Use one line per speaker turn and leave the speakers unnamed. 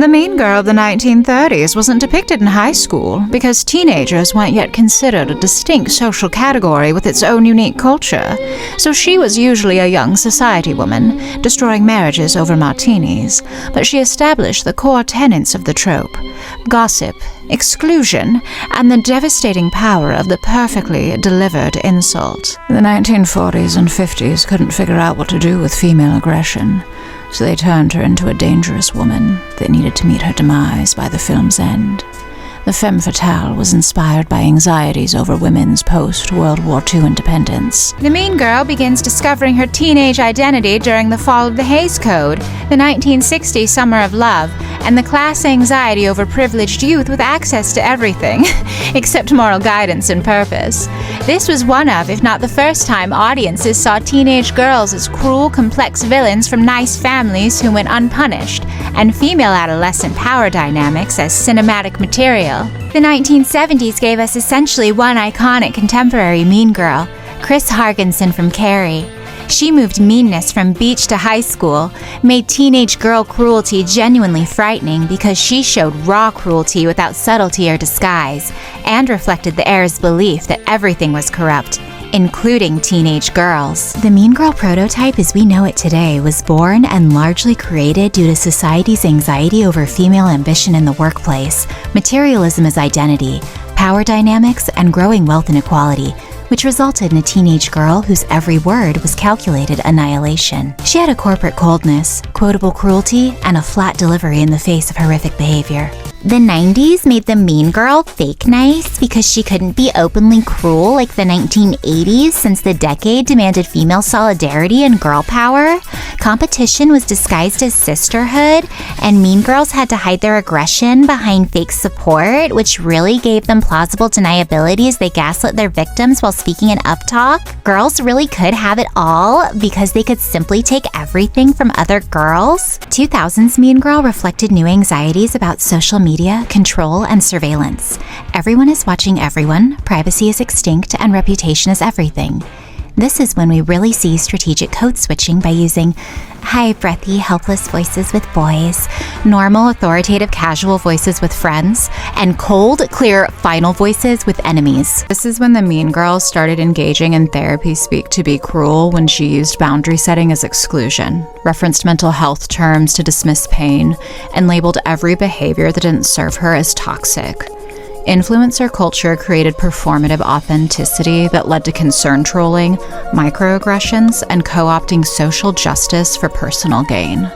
The mean girl of the 1930s wasn't depicted in high school because teenagers weren't yet considered a distinct social category with its own unique culture, so she was usually a young society woman, destroying marriages over martinis, but she established the core tenets of the trope: gossip, exclusion, and the devastating power of the perfectly delivered insult. The 1940s and 50s couldn't figure out what to do with female aggression, so they turned her into a dangerous woman that needed to meet her demise by the film's end. The femme fatale was inspired by anxieties over women's post-World War II independence. The mean girl begins discovering her teenage identity during the fall of the Hays Code, the 1960 summer of love, and the class anxiety over privileged youth with access to everything, except moral guidance and purpose. This was one of, if not the first time, audiences saw teenage girls as cruel, complex villains from nice families who went unpunished, and female adolescent power dynamics as cinematic material. The 1970s gave us essentially one iconic contemporary mean girl, Chris Hargensen from Carrie. She moved meanness from beach to high school, made teenage girl cruelty genuinely frightening because she showed raw cruelty without subtlety or disguise, and reflected the era's belief that everything was corrupt, including teenage girls. The mean girl prototype as we know it today was born and largely created due to society's anxiety over female ambition in the workplace, materialism as identity, power dynamics, and growing wealth inequality, which resulted in a teenage girl whose every word was calculated annihilation. She had a corporate coldness, quotable cruelty, and a flat delivery in the face of horrific behavior. The 90s made the mean girl fake nice because she couldn't be openly cruel like the 1980s, since the decade demanded female solidarity and girl power. Competition was disguised as sisterhood, and mean girls had to hide their aggression behind fake support, which really gave them plausible deniability as they gaslit their victims while speaking in uptalk. Girls really could have it all because they could simply take everything from other girls. 2000's mean girl reflected new anxieties about social media, control, and surveillance. Everyone is watching everyone, privacy is extinct, and reputation is everything. This is when we really see strategic code switching by using high, breathy, helpless voices with boys, normal, authoritative, casual voices with friends, and cold, clear, final voices with enemies. This is when the mean girl started engaging in therapy speak to be cruel when she used boundary setting as exclusion, referenced mental health terms to dismiss pain, and labeled every behavior that didn't serve her as toxic. Influencer culture created performative authenticity that led to concern trolling, microaggressions, and co-opting social justice for personal gain.